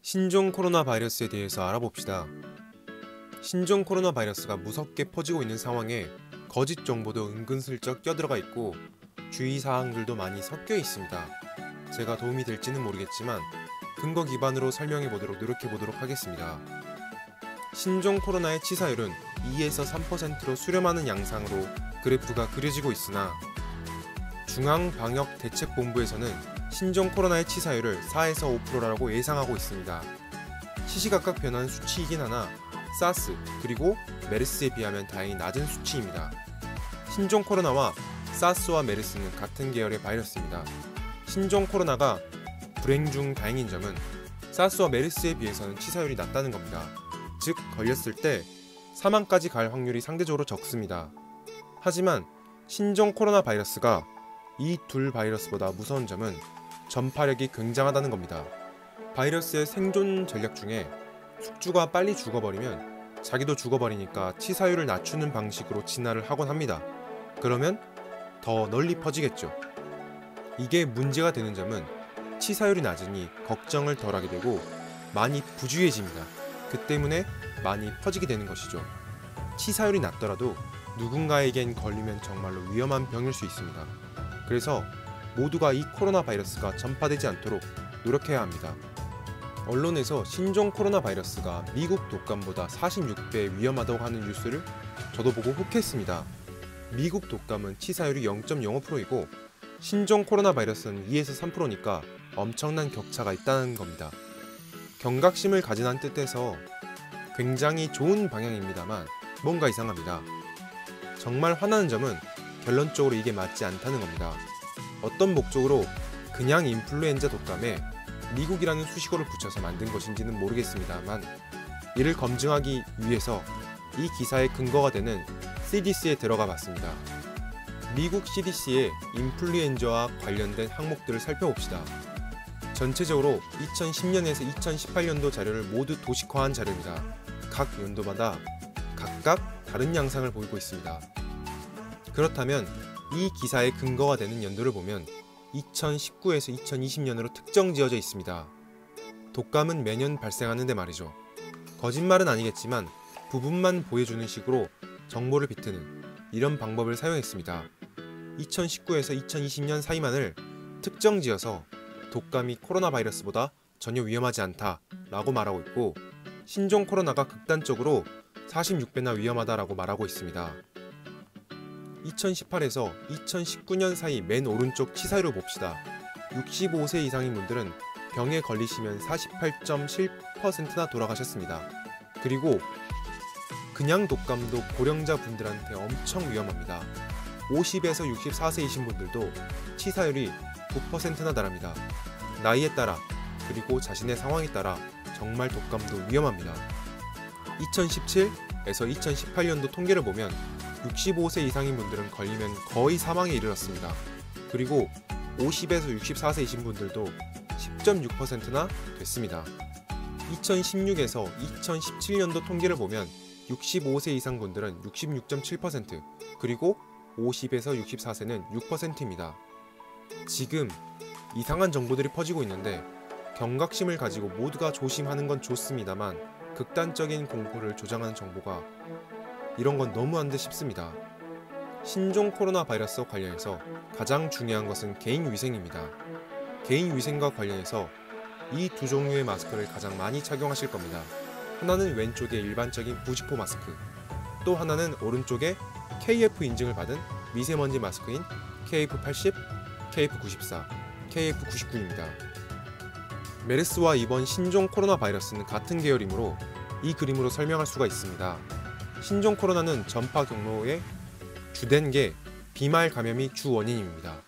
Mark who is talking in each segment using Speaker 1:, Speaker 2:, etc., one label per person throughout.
Speaker 1: 신종 코로나 바이러스에 대해서 알아봅시다. 신종 코로나 바이러스가 무섭게 퍼지고 있는 상황에 거짓 정보도 은근슬쩍 껴들어가 있고 주의사항들도 많이 섞여 있습니다. 제가 도움이 될지는 모르겠지만 근거 기반으로 설명해 보도록 노력해 보도록 하겠습니다. 신종 코로나의 치사율은 2에서 3%로 수렴하는 양상으로 그래프가 그려지고 있으나 중앙방역대책본부에서는 신종 코로나의 치사율을 4에서 5%라고 예상하고 있습니다. 시시각각 변하는 수치이긴 하나 사스 그리고 메르스에 비하면 다행히 낮은 수치입니다. 신종 코로나와 사스와 메르스는 같은 계열의 바이러스입니다. 신종 코로나가 불행 중 다행인 점은 사스와 메르스에 비해서는 치사율이 낮다는 겁니다. 즉 걸렸을 때 사망까지 갈 확률이 상대적으로 적습니다. 하지만 신종 코로나 바이러스가 이 둘 바이러스보다 무서운 점은 전파력이 굉장하다는 겁니다. 바이러스의 생존 전략 중에 숙주가 빨리 죽어버리면 자기도 죽어버리니까 치사율을 낮추는 방식으로 진화를 하곤 합니다. 그러면 더 널리 퍼지겠죠. 이게 문제가 되는 점은 치사율이 낮으니 걱정을 덜하게 되고 많이 부주의해집니다. 그 때문에 많이 퍼지게 되는 것이죠. 치사율이 낮더라도 누군가에겐 걸리면 정말로 위험한 병일 수 있습니다. 그래서 모두가 이 코로나 바이러스가 전파되지 않도록 노력해야 합니다. 언론에서 신종 코로나 바이러스가 미국 독감보다 46배 위험하다고 하는 뉴스를 저도 보고 혹했습니다. 미국 독감은 치사율이 0.05%이고 신종 코로나 바이러스는 2에서 3%니까 엄청난 격차가 있다는 겁니다. 경각심을 가지라는 뜻에서 굉장히 좋은 방향입니다만 뭔가 이상합니다. 정말 화나는 점은 결론적으로 이게 맞지 않다는 겁니다. 어떤 목적으로 그냥 인플루엔자 독감에 미국이라는 수식어를 붙여서 만든 것인지는 모르겠습니다만 이를 검증하기 위해서 이 기사의 근거가 되는 CDC에 들어가 봤습니다. 미국 CDC의 인플루엔자와 관련된 항목들을 살펴봅시다. 전체적으로 2010년에서 2018년도 자료를 모두 도식화한 자료입니다. 각 연도마다 각각 다른 양상을 보이고 있습니다. 그렇다면 이 기사의 근거가 되는 연도를 보면 2019에서 2020년으로 특정 지어져 있습니다. 독감은 매년 발생하는데 말이죠. 거짓말은 아니겠지만 부분만 보여주는 식으로 정보를 비트는 이런 방법을 사용했습니다. 2019에서 2020년 사이만을 특정 지어서 독감이 코로나 바이러스보다 전혀 위험하지 않다라고 말하고 있고 신종 코로나가 극단적으로 46배나 위험하다라고 말하고 있습니다. 2018에서 2019년 사이 맨 오른쪽 치사율을 봅시다. 65세 이상인 분들은 병에 걸리시면 48.7%나 돌아가셨습니다. 그리고 그냥 독감도 고령자 분들한테 엄청 위험합니다. 50에서 64세이신 분들도 치사율이 9%나 달합니다. 나이에 따라 그리고 자신의 상황에 따라 정말 독감도 위험합니다. 2017에서 2018년도 통계를 보면 65세 이상인 분들은 걸리면 거의 사망에 이르렀습니다. 그리고 50에서 64세이신 분들도 10.6%나 됐습니다. 2016에서 2017년도 통계를 보면 65세 이상 분들은 66.7% 그리고 50에서 64세는 6%입니다. 지금 이상한 정보들이 퍼지고 있는데 경각심을 가지고 모두가 조심하는 건 좋습니다만 극단적인 공포를 조장하는 정보가 이런 건 너무한 듯 싶습니다. 신종 코로나 바이러스와 관련해서 가장 중요한 것은 개인 위생입니다. 개인 위생과 관련해서 이 두 종류의 마스크를 가장 많이 착용하실 겁니다. 하나는 왼쪽에 일반적인 부직포 마스크, 또 하나는 오른쪽에 KF 인증을 받은 미세먼지 마스크인 KF80, KF94, KF99입니다. 메르스와 이번 신종 코로나 바이러스는 같은 계열이므로 이 그림으로 설명할 수가 있습니다. 신종 코로나는 전파 경로의 주된 게 비말 감염이 주 원인입니다.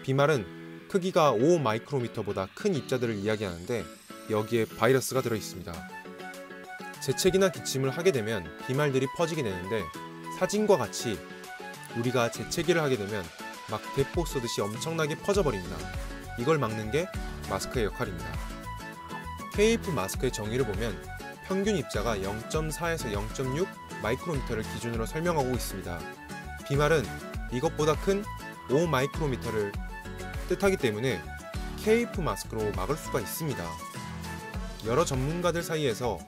Speaker 1: 비말은 크기가 5 마이크로미터보다 큰 입자들을 이야기하는데 여기에 바이러스가 들어있습니다. 재채기나 기침을 하게 되면 비말들이 퍼지게 되는데 사진과 같이 우리가 재채기를 하게 되면 막 대포 쏘듯이 엄청나게 퍼져버립니다. 이걸 막는 게 마스크의 역할입니다. KF 마스크의 정의를 보면 평균 입자가 0.4에서 0.6 마이크로미터를 기준으로 설명하고 있습니다. 비말은 이것보다 큰 5마이크로미터를 뜻하기 때문에 KF 마스크로 막을 수가 있습니다. 여러 전문가들 사이에서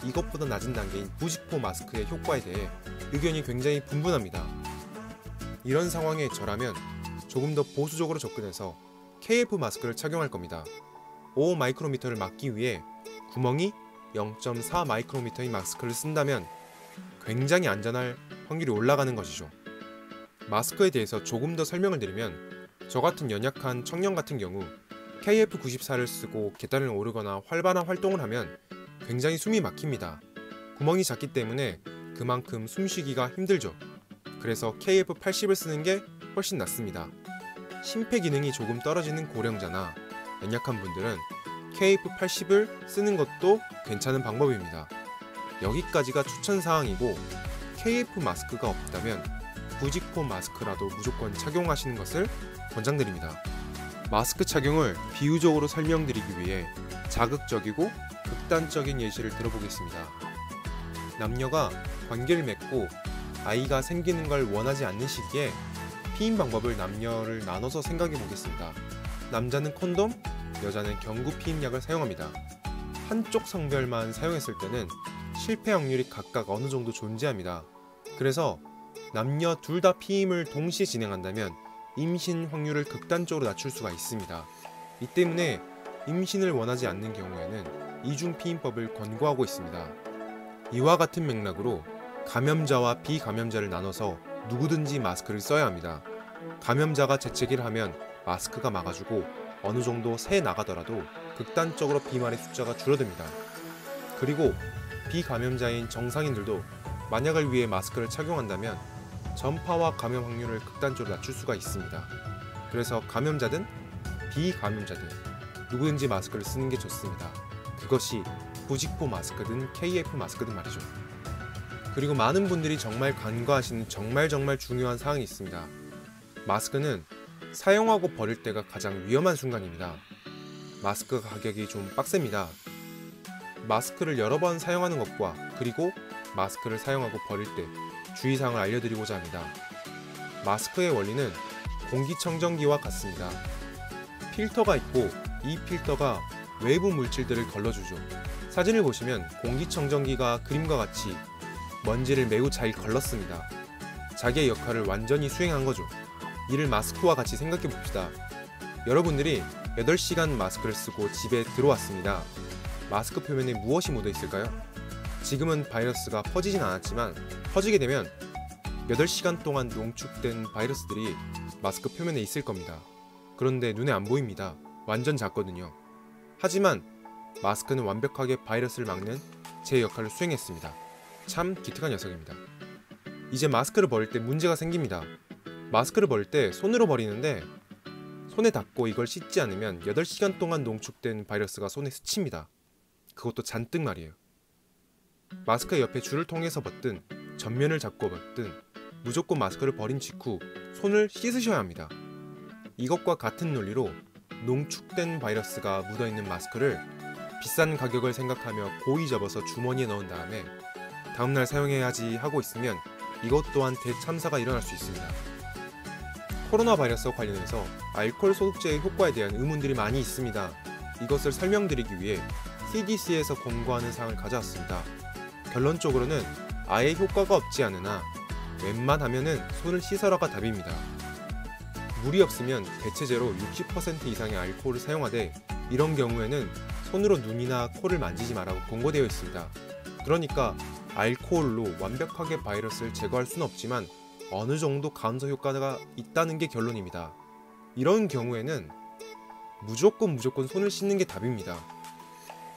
Speaker 1: 이것보다 낮은 단계인 90호 마스크의 효과에 대해 의견이 굉장히 분분합니다. 이런 상황에 저라면 조금 더 보수적으로 접근해서 KF 마스크를 착용할 겁니다. 5마이크로미터를 막기 위해 구멍이 0.4 마이크로미터인 마스크를 쓴다면 굉장히 안전할 확률이 올라가는 것이죠. 마스크에 대해서 조금 더 설명을 드리면, 저 같은 연약한 청년 같은 경우 KF94를 쓰고 계단을 오르거나 활발한 활동을 하면 굉장히 숨이 막힙니다. 구멍이 작기 때문에 그만큼 숨쉬기가 힘들죠. 그래서 KF80을 쓰는 게 훨씬 낫습니다. 심폐 기능이 조금 떨어지는 고령자나 연약한 분들은 KF80을 쓰는 것도 괜찮은 방법입니다. 여기까지가 추천사항이고, KF 마스크가 없다면 90호 마스크라도 무조건 착용하시는 것을 권장드립니다. 마스크 착용을 비유적으로 설명드리기 위해 자극적이고 극단적인 예시를 들어보겠습니다. 남녀가 관계를 맺고 아이가 생기는 걸 원하지 않는 시기에 피임 방법을 남녀를 나눠서 생각해 보겠습니다. 남자는 콘돔, 여자는 경구 피임약을 사용합니다. 한쪽 성별만 사용했을 때는 실패 확률이 각각 어느 정도 존재합니다. 그래서 남녀 둘 다 피임을 동시에 진행한다면 임신 확률을 극단적으로 낮출 수가 있습니다. 이 때문에 임신을 원하지 않는 경우에는 이중 피임법을 권고하고 있습니다. 이와 같은 맥락으로 감염자와 비감염자를 나눠서 누구든지 마스크를 써야 합니다. 감염자가 재채기를 하면 마스크가 막아주고 어느 정도 새 나가더라도 극단적으로 비말의 숫자가 줄어듭니다. 그리고 비감염자인 정상인들도 만약을 위해 마스크를 착용한다면 전파와 감염 확률을 극단적으로 낮출 수가 있습니다. 그래서 감염자든 비감염자든 누구든지 마스크를 쓰는 게 좋습니다. 그것이 90호 마스크든 KF 마스크든 말이죠. 그리고 많은 분들이 정말 간과하시는 정말 중요한 사항이 있습니다. 마스크는 사용하고 버릴 때가 가장 위험한 순간입니다. 마스크 가격이 좀 빡셉니다. 마스크를 여러 번 사용하는 것과 그리고 마스크를 사용하고 버릴 때 주의사항을 알려드리고자 합니다. 마스크의 원리는 공기청정기와 같습니다. 필터가 있고 이 필터가 외부 물질들을 걸러주죠. 사진을 보시면 공기청정기가 그림과 같이 먼지를 매우 잘 걸렀습니다. 자기의 역할을 완전히 수행한 거죠. 이를 마스크와 같이 생각해 봅시다. 여러분들이 8시간 마스크를 쓰고 집에 들어왔습니다. 마스크 표면에 무엇이 묻어 있을까요? 지금은 바이러스가 퍼지진 않았지만 퍼지게 되면 8시간 동안 농축된 바이러스들이 마스크 표면에 있을 겁니다. 그런데 눈에 안 보입니다. 완전 작거든요. 하지만 마스크는 완벽하게 바이러스를 막는 제 역할을 수행했습니다. 참 기특한 녀석입니다. 이제 마스크를 버릴 때 문제가 생깁니다. 마스크를 버릴 때 손으로 버리는데 손에 닿고 이걸 씻지 않으면 8시간 동안 농축된 바이러스가 손에 스칩니다. 그것도 잔뜩 말이에요. 마스크의 옆에 줄을 통해서 벗든 전면을 잡고 벗든 무조건 마스크를 버린 직후 손을 씻으셔야 합니다. 이것과 같은 논리로 농축된 바이러스가 묻어있는 마스크를 비싼 가격을 생각하며 고이 접어서 주머니에 넣은 다음에 다음날 사용해야지 하고 있으면 이것 또한 대참사가 일어날 수 있습니다. 코로나 바이러스와 관련해서 알코올 소독제의 효과에 대한 의문들이 많이 있습니다. 이것을 설명드리기 위해 CDC에서 권고하는 사항을 가져왔습니다. 결론적으로는 아예 효과가 없지 않으나 웬만하면은 손을 씻어라가 답입니다. 물이 없으면 대체제로 60% 이상의 알코올을 사용하되 이런 경우에는 손으로 눈이나 코를 만지지 말라고 권고되어 있습니다. 그러니까 알코올로 완벽하게 바이러스를 제거할 수는 없지만 어느 정도 감소 효과가 있다는 게 결론입니다. 이런 경우에는 무조건 손을 씻는 게 답입니다.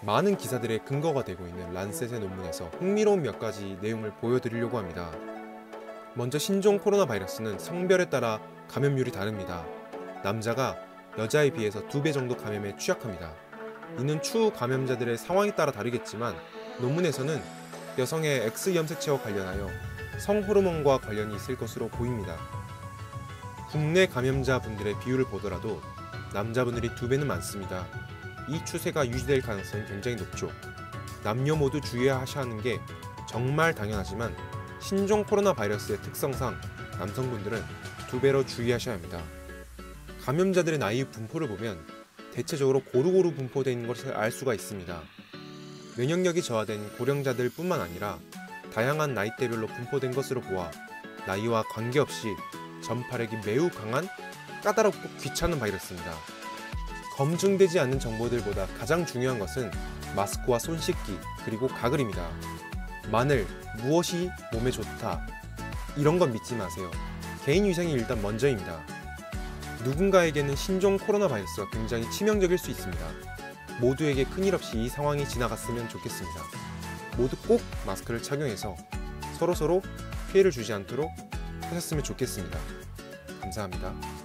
Speaker 1: 많은 기사들의 근거가 되고 있는 란셋의 논문에서 흥미로운 몇 가지 내용을 보여드리려고 합니다. 먼저 신종 코로나 바이러스는 성별에 따라 감염률이 다릅니다. 남자가 여자에 비해서 2배 정도 감염에 취약합니다. 이는 추후 감염자들의 상황에 따라 다르겠지만 논문에서는 여성의 X염색체와 관련하여 성호르몬과 관련이 있을 것으로 보입니다. 국내 감염자분들의 비율을 보더라도 남자분들이 2배는 많습니다. 이 추세가 유지될 가능성이 굉장히 높죠. 남녀 모두 주의하셔야 하는 게 정말 당연하지만 신종 코로나 바이러스의 특성상 남성분들은 2배로 주의하셔야 합니다. 감염자들의 나이 분포를 보면 대체적으로 고루고루 분포되어 있는 것을 알 수가 있습니다. 면역력이 저하된 고령자들 뿐만 아니라 다양한 나이대별로 분포된 것으로 보아 나이와 관계없이 전파력이 매우 강한 까다롭고 귀찮은 바이러스입니다. 검증되지 않은 정보들보다 가장 중요한 것은 마스크와 손 씻기 그리고 가글입니다. 만일 무엇이 몸에 좋다 이런 건 믿지 마세요. 개인 위생이 일단 먼저입니다. 누군가에게는 신종 코로나 바이러스가 굉장히 치명적일 수 있습니다. 모두에게 큰일 없이 이 상황이 지나갔으면 좋겠습니다. 모두 꼭 마스크를 착용해서 서로서로 피해를 주지 않도록 하셨으면 좋겠습니다. 감사합니다.